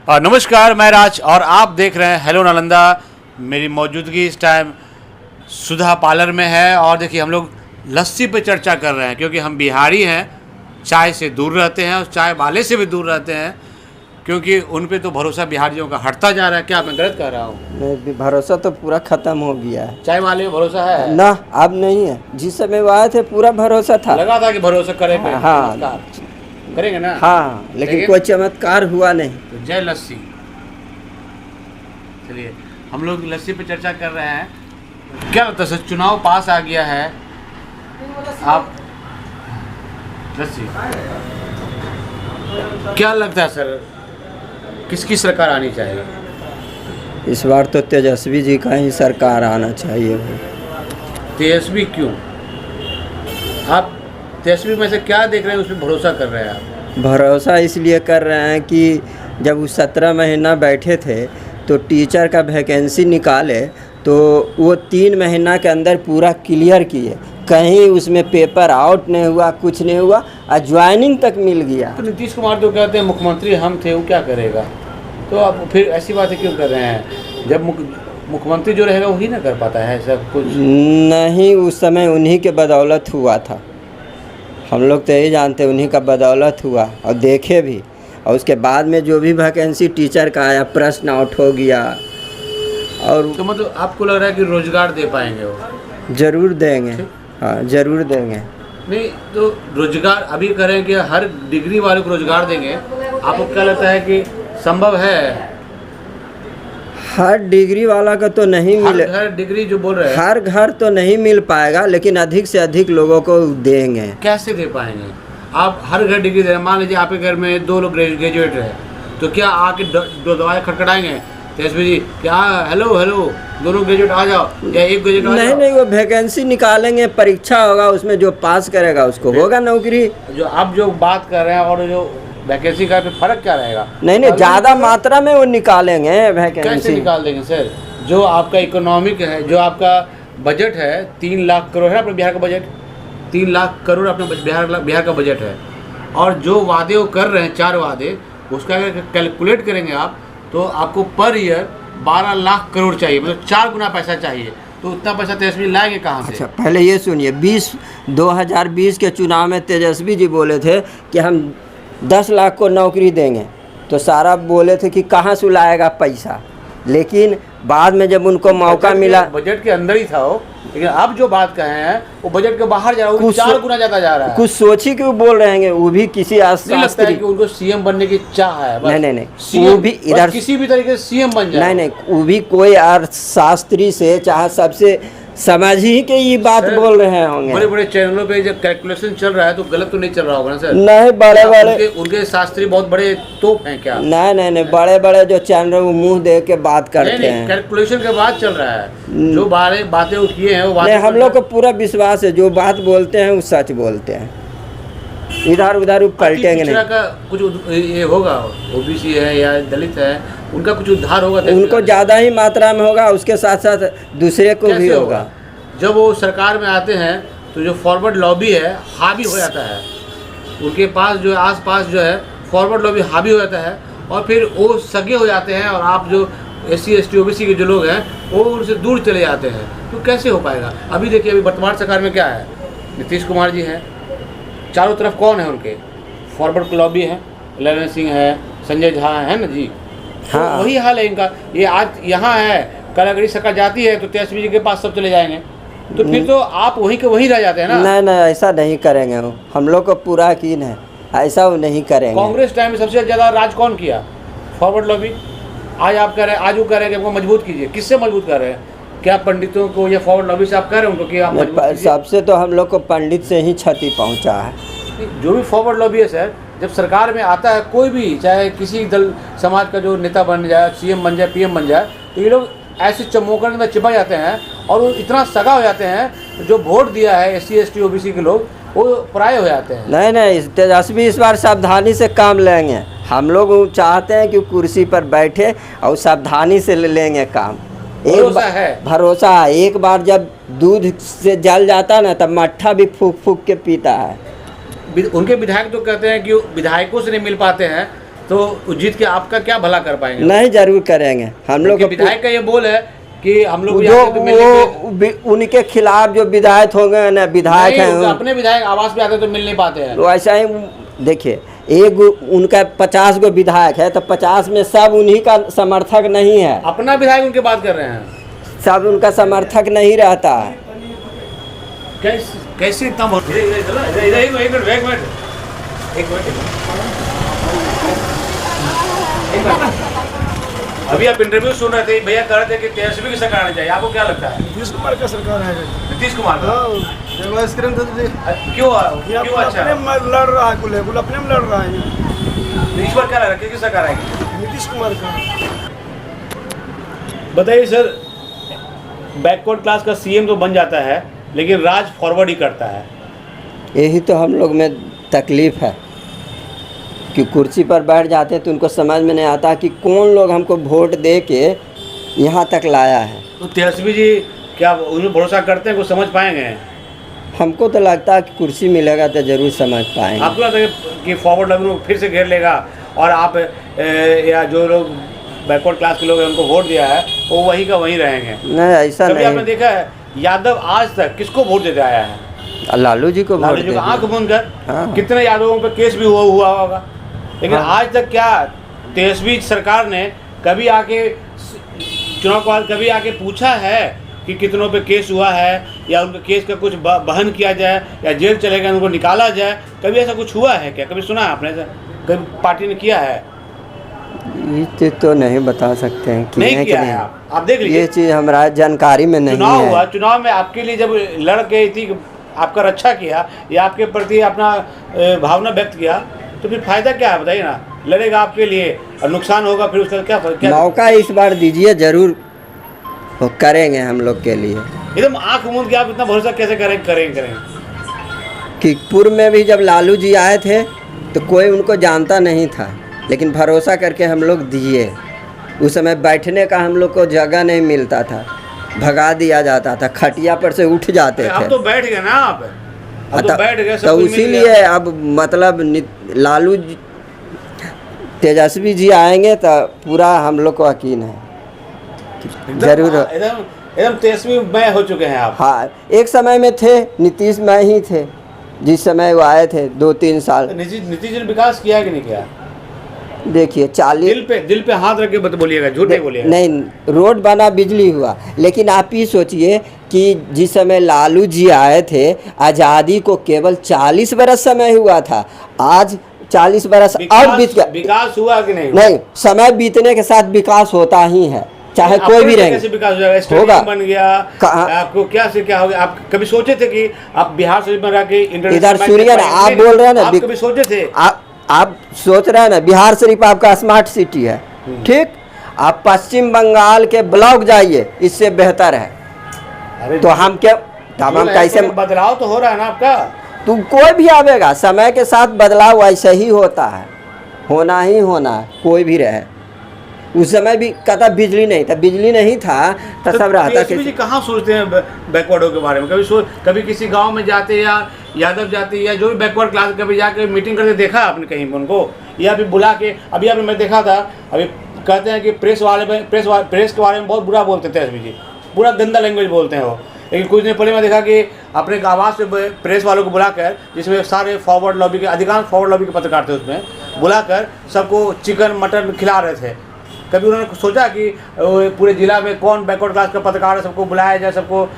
नमस्कार, मैं राज और आप देख रहे हैं हेलो नालंदा। मेरी मौजूदगी इस टाइम सुधा पार्लर में है और देखिए हम लोग लस्सी पे चर्चा कर रहे हैं क्योंकि हम बिहारी हैं, चाय से दूर रहते हैं और चाय वाले से भी दूर रहते हैं क्योंकि उन पे तो भरोसा बिहारियों का हटता जा रहा है। क्या मैं गलत कह रहा हूँ? नहीं, भरोसा तो पूरा खत्म हो गया है। चाय वाले में भरोसा है ना, अब नहीं है। जिस समय वो आए थे पूरा भरोसा था, लगा था कि भरोसा करेंगे। हाँ करेंगे ना। हाँ, लेकिन कोई चमत्कार हुआ नहीं। तो जय लस्सी। चलिए हम लोग लस्सी पे चर्चा कर रहे हैं। क्या लगता है सर, चुनाव पास आ गया है, आप लस्सी क्या लगता है सर, किसकी सरकार आनी चाहिए? इस बार तो तेजस्वी जी का ही सरकार आना चाहिए। तेजस्वी क्यों? आप तेजस्वी में से क्या देख रहे हैं, उसमें भरोसा कर रहे हैं आप? भरोसा इसलिए कर रहे हैं कि जब वो 17 महीना बैठे थे तो टीचर का वैकेंसी निकाले तो वो 3 महीना के अंदर पूरा क्लियर किए, कहीं उसमें पेपर आउट नहीं हुआ, कुछ नहीं हुआ और ज्वाइनिंग तक मिल गया। तो नीतीश कुमार तो कहते हैं मुख्यमंत्री हम थे, वो क्या करेगा? तो आप फिर ऐसी बातें क्यों कर रहे हैं जब मुख्यमंत्री जो रहेगा वही ना कर पाता है सब कुछ? नहीं, उस समय उन्हीं के बदौलत हुआ था। हम लोग तो यही जानते उन्हीं का बदौलत हुआ और देखे भी। और उसके बाद में जो भी वैकेंसी टीचर का आया, प्रश्न आउट हो गया। और तो मतलब आपको लग रहा है कि रोजगार दे पाएंगे वो? ज़रूर देंगे, हाँ ज़रूर देंगे। नहीं तो रोजगार अभी करें कि हर डिग्री वाले को रोजगार देंगे, आपको क्या लगता है कि संभव है? हर डिग्री वाला का तो नहीं मिले, हर डिग्री जो बोल रहे हैं, हर घर तो नहीं मिल पाएगा, लेकिन अधिक से अधिक लोगों को देंगे। कैसे दे पाएंगे? आप हर घर डिग्री दे रहे हैं। मान लीजिए आपके घर में 2 लोग ग्रेजुएट है, तो क्या आके दरवाजा खटखटाएंगे तेजस्वी जी, क्या हेलो हेलो दोनों ग्रेजुएट आ जाओ, या एक ग्रेजुएट आ जाओ? नहीं, वो वैकेंसी निकालेंगे, परीक्षा होगा, उसमें जो पास करेगा उसको होगा नौकरी। जो आप जो बात कर रहे हैं और जो वैकेंसी का पे फर्क क्या रहेगा? नहीं, ज़्यादा मात्रा में वो निकालेंगे वैकेंसी। कैसे निकाल देंगे सर? जो आपका इकोनॉमिक है, जो आपका बजट है 3 लाख करोड़ है अपने बिहार का बजट, 3 लाख करोड़ अपने बिहार का बजट है। और जो वादे वो कर रहे हैं 4 वादे, उसका अगर कैलकुलेट करेंगे आप तो आपको पर ईयर 12 लाख करोड़ चाहिए, मतलब 4 गुना पैसा चाहिए। तो उतना पैसा तेजस्वी लाएंगे कहाँ से? अच्छा, पहले ये सुनिए, 2020 के चुनाव में तेजस्वी जी बोले थे कि हम 10 लाख को नौकरी देंगे, तो सारा बोले थे कि कहाँ से लाएगा पैसा। लेकिन बाद में जब उनको मौका मिला, बजट के अंदर ही था वो, लेकिन अब जो बात कहे हैं वो बजट के बाहर जा रहा है, वो 4 गुना ज्यादा जा रहा है। कुछ सोची क्यों बोल रहे हैं? वो भी किसी शास्त्री कि उनको सीएम बनने की चाह है बस। नहीं, वो भी इधर किसी भी तरीके से सीएम बन जाए। नहीं, वो भी कोई अर्थशास्त्री से चाहे सबसे समझ ही के ये बात बोल रहे होंगे। बड़े बड़े चैनलों पे जब कैलकुलेशन चल रहा है तो गलत तो नहीं चल रहा होगा ना सर? नहीं, बड़े बड़े उनके शास्त्री बहुत बड़े तोप हैं क्या? नहीं, बड़े बड़े जो चैनल वो मुंह दे के बात करते हैं। कैलकुलेशन के बाद चल रहा है, जो बातें वो किए हैं वो हम लोग को पूरा विश्वास है, जो बात बोलते हैं वो सच बोलते हैं, इधर उधर पलटेंगे नहीं। का कुछ ये होगा, ओबीसी है या दलित है, उनका कुछ उद्धार होगा? उनको ज़्यादा ही मात्रा में होगा, उसके साथ साथ दूसरे को भी होगा। जब वो सरकार में आते हैं तो जो फॉरवर्ड लॉबी है हावी हो जाता है, उनके पास जो आसपास जो है फॉरवर्ड लॉबी हावी हो जाता है और फिर वो सगे हो जाते हैं और आप जो SC ST OBC के जो लोग हैं वो उनसे दूर चले जाते हैं। तो कैसे हो पाएगा? अभी देखिए, अभी वर्तमान सरकार में क्या है, नीतीश कुमार जी हैं, चारों तरफ कौन है उनके? फॉरवर्ड लॉबी है, ललन सिंह है, संजय झा है ना जी। हाँ, तो वही हाल है इनका। ये आज यहाँ है, कल अगर सरकार जाती है तो तेजस्वी जी के पास सब चले जाएंगे, तो फिर तो आप वहीं के वहीं रह जाते हैं ना। नहीं, ऐसा नहीं करेंगे वो, हम लोग को पूरा यकीन है, ऐसा वो नहीं करेंगे। कांग्रेस टाइम में सबसे ज़्यादा राज कौन किया? Forward lobby. आज आप कह रहे हैं, आज वो कह रहे हैं कि हमको मजबूत कीजिए। किससे मजबूत कर रहे हैं? क्या पंडितों को या फॉरवर्ड लॉबी से आप कह रहे हैं उनको कि आप सबसे तो हम लोग को पंडित से ही क्षति पहुँचा है। जो भी फॉरवर्ड लॉबी है सर, जब सरकार में आता है कोई भी, चाहे किसी दल समाज का जो नेता बन जाए, CM बन जाए, PM बन जाए, तो ये लोग ऐसे चमोकड़ में चिपक जाते हैं और वो इतना सगा हो जाते हैं, जो वोट दिया है SC ST OBC के लोग वो पराये हो जाते हैं। नहीं, तेजस्वी इस बार सावधानी से काम लेंगे। एक लोग चाहते हैं कि कुर्सी पर बैठे और सावधानी से लेंगे काम। भरोसा है। एक बार जब दूध से जल जाता ना, तब मट्ठा भी फूक फूक के पीता है। उनके विधायक तो कहते हैं कि विधायकों से नहीं मिल पाते हैं, तो जीत के आपका क्या भला कर पाएंगे? नहीं, जरूर करेंगे हम लोग। विधायक का ये बोल है कि हम लोग जो वो उनके खिलाफ जो विधायक होंगे ना, विधायक हैं, अपने विधायक आवास पे आते तो मिल नहीं पाते हैं। तो ऐसा ही देखिए, एक उनका 50 गो विधायक है तो 50 में सब उन्हीं का समर्थक नहीं है। अपना विधायक उनके बात कर रहे हैं, सब उनका समर्थक नहीं रहता है। कैसे इतना अभी आप इंटरव्यू सुन रहे थे, भैया कह रहे थे कि तेजस्वी की सरकार आनी चाहिए, आपको क्या लगता है? नीतीश कुमार का सरकार है। नीतीश कुमार का? क्यों अच्छा लड़ रहा है, कुल अपने में लड़ रहा है। इस बार क्या लग रहा है, किसकी सरकार आएगी? नीतीश कुमार का। बताइए सर, बैकवर्ड क्लास का सीएम तो बन जाता है लेकिन राज फॉरवर्ड ही करता है। यही तो हम लोग में तकलीफ है कि कुर्सी पर बैठ जाते हैं तो उनको समझ में नहीं आता कि कौन लोग हमको वोट दे के यहाँ तक लाया है। तो तेजस्वी जी क्या उन्हें भरोसा करते हैं, कुछ समझ पाएंगे? हमको तो लगता है कि कुर्सी मिलेगा तो ज़रूर समझ पाएंगे। आपको लगता है कि फॉरवर्ड लॉबी को फिर से घेर लेगा और आप या जो लोग बैकवर्ड क्लास के लोग हैं उनको वोट दिया है वो वही का वहीं रहेंगे? नहीं, ऐसा नहीं। आपने देखा है यादव आज तक किसको वोट देते आया है? लालू जी को वोट लालू जी को आंख मूंद कर। हाँ। कितने यादवों पे केस भी हुआ होगा, लेकिन आज तक क्या तेजस्वी सरकार ने कभी आके चुनाव के बाद कभी आके पूछा है कि कितनों पे केस हुआ है या उनके केस का कुछ बहन किया जाए या जेल चले गए उनको निकाला जाए? कभी ऐसा कुछ हुआ है क्या? कभी सुना है आपने? कभी पार्टी ने किया है? ये तो नहीं बता सकते हैं कि नहीं किया है। आप देख लीजिए, ये चीज़ हमारा जानकारी में नहीं चुनाव है। हुआ, चुनाव में आपके लिए जब लड़ गई थी, आपका रक्षा किया या आपके प्रति अपना भावना व्यक्त किया, तो फिर फायदा क्या है बताइए ना? लड़ेगा आपके लिए और नुकसान होगा, फिर उसका क्या मौका इस बार दीजिए, जरूर वो करेंगे हम लोग के लिए। एकदम आंख मूंद के आप इतना भरोसा कैसे करेंगे? कि पूर्व में भी जब लालू जी आए थे तो कोई उनको जानता नहीं था, लेकिन भरोसा करके हम लोग दिए। उस समय बैठने का हम लोग को जगह नहीं मिलता था, भगा दिया जाता था, खटिया पर से उठ जाते थे। अब तो बैठ गए ना आप, अब तो बैठ गए, तो इसीलिए अब मतलब लालू तेजस्वी जी आएंगे तो पूरा हम लोग को यकीन है जरूर। एकदम तेजस्वी मय हो चुके हैं आप। हाँ, एक समय में थे नीतीश मय ही थे, जिस समय वो आए थे 2-3 साल। नीतीश जी ने विकास किया कि नहीं किया? देखिए 40 दिल पे हाथ रख के बोलिएगा, झूठ नहीं बोलिएगा। नहीं, रोड बना, बिजली हुआ, लेकिन आप ही सोचिए कि जिस समय लालू जी आए थे आज़ादी को केवल 40 बरस समय हुआ था, आज 40 बरस और बीत गया। विकास हुआ कि नहीं? नहीं, समय बीतने के साथ विकास होता ही है, चाहे कोई भी रहेंगे। कैसे विकास हो जाएगा? स्टेडियम बन गया, आपको क्या से क्या हो गया? आप कभी सोचे थे कि आप बिहार शरीफ में रह के इधर सुनिए ना, आप बोल रहे हैं ना, आप कभी सोचे थे? आप सोच रहे हैं ना, बिहार शरीफ आपका स्मार्ट सिटी है, ठीक? आप पश्चिम बंगाल के ब्लॉक जाइए, इससे बेहतर है। अरे तो हम क्या, तब हम कैसे? बदलाव तो हो रहा है ना आपका। तो कोई भी आवेगा, समय के साथ बदलाव ऐसे ही होता है, होना ही होना है, कोई भी रहे। उस समय भी कहता बिजली नहीं था, बिजली नहीं था तो सब रहता। जी कहाँ सोचते हैं बैकवर्डों के बारे में? कभी किसी गांव में जाते या यादव जाति या जो भी बैकवर्ड क्लास कभी जाके मीटिंग करते देखा आपने कहीं उनको? या फिर बुला के अभी आपने मैं देखा था, अभी कहते हैं कि प्रेस के बारे में बहुत बुरा बोलते थे तेजस्वी जी, पूरा गंदा लैंग्वेज बोलते हैं वो। लेकिन कुछ दिन पहले मैं देखा कि अपने आवाज़ से प्रेस वालों को बुलाकर, जिसमें सारे फॉरवर्ड लॉबी के अधिकांश फॉरवर्ड लॉबी के पत्रकार थे, उसमें बुलाकर सबको चिकन मटन खिला रहे थे। कभी उन्होंने सोचा कि पूरे जिला में कौन बैकवर्ड क्लास का पत्रकार है, सबको बुलाया जाए, सबको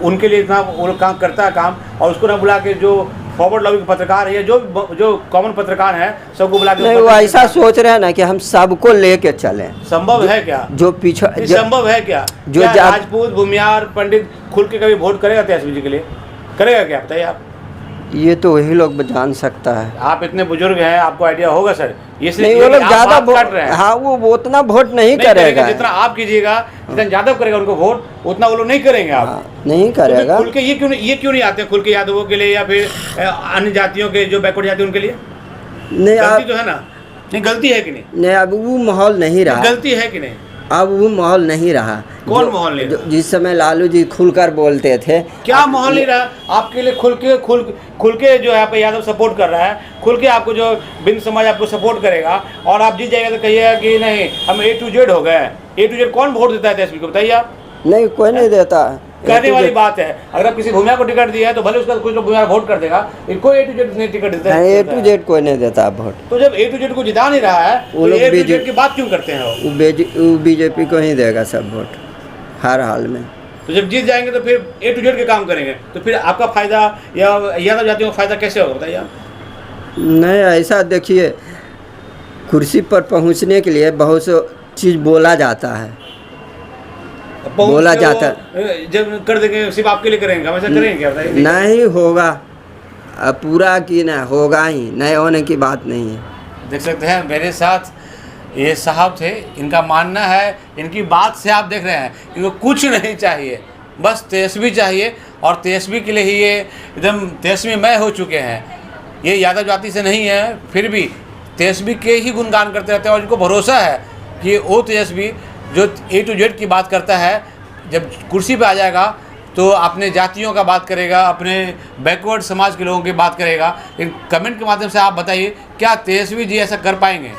उनके लिए इतना वो काम करता है काम, और उसको ना बुला के जो फॉरवर्ड लॉबी के पत्रकार है या जो कॉमन पत्रकार हैं सबको बुला के? नहीं, वो ऐसा सोच रहे हैं ना कि हम सबको लेके चलें। संभव है क्या? जो पीछे संभव है क्या? जो राजपूत भूमियार पंडित खुल के कभी वोट करेगा तेजस्वी जी के लिए? करेगा क्या बताइए आप? ये तो वही लोग जान सकता है। आप इतने बुजुर्ग हैं, आपको आइडिया होगा सर। ये नहीं, वो लोग ज्यादा वोट, हाँ वो उतना वोट नहीं करेगा। जितना आप कीजिएगा, जितना यादव करेगा उनको वोट, उतना वो लोग नहीं करेंगे। आप नहीं करेगा। खुल के ये क्यों नहीं आते खुल के यादवों के लिए या फिर अन्य जातियों के जो बैकवर्ड जाति उनके लिए? नहीं, गलती तो है ना? नहीं, गलती है कि नहीं? नहीं, अब वो माहौल नहीं रहा। गलती है कि नहीं? अब वो माहौल नहीं रहा। कौन माहौल नहीं रहा? जिस समय लालू जी खुलकर बोलते थे। क्या माहौल नहीं रहा आपके लिए? खुल के जो है आप यादव सपोर्ट कर रहा है, खुल के आपको जो बिंद समाज आपको सपोर्ट करेगा, और आप जीत जाएगा तो कहिएगा कि नहीं हम A to Z हो गए। A to Z कौन वोट देता है तेजस्वी को, बताइए आप? नहीं, कोई नहीं देता। कहने वाली बात है। अगर आप किसी भूमिया को टिकट दिया है तो भले उसका कुछ लोग भूमिया वोट कर देगा, इनको A to Z नहीं टिकट देता है। A to Z कोई नहीं देता वोट। तो जब A to Z को जिता नहीं रहा है वो तो लोग A to Z की बात क्यों करते हैं वो? वो बीजेपी को ही देगा सब वोट हर हाल में। तो जब जीत जाएंगे तो फिर A to Z के काम करेंगे, तो फिर आपका फायदा या यादव जातियों का फायदा कैसे होगा, बताइए आप? नहीं, ऐसा देखिए, कुर्सी पर पहुंचने के लिए बहुत सी चीज़ बोला जाता है, बोला जाता है। जब कर देंगे सिर्फ आपके लिए करेंगे, वैसा करेंगे क्या, बताइए? नहीं होगा, अब पूरा की ना होगा ही, नहीं होने की बात नहीं है। देख सकते हैं मेरे साथ ये साहब थे, इनका मानना है, इनकी बात से आप देख रहे हैं, इनको कुछ नहीं चाहिए, बस तेजस्वी चाहिए, और तेजस्वी के लिए ही ये एकदम तेजस्वी मय हो चुके हैं। ये यादव जाति से नहीं है, फिर भी तेजस्वी के ही गुणगान करते रहते हैं, और इनको भरोसा है कि वो तेजस्वी जो A to Z की बात करता है, जब कुर्सी पे आ जाएगा तो अपने जातियों का बात करेगा, अपने बैकवर्ड समाज के लोगों की बात करेगा। इन कमेंट के माध्यम से आप बताइए, क्या तेजस्वी जी ऐसा कर पाएंगे?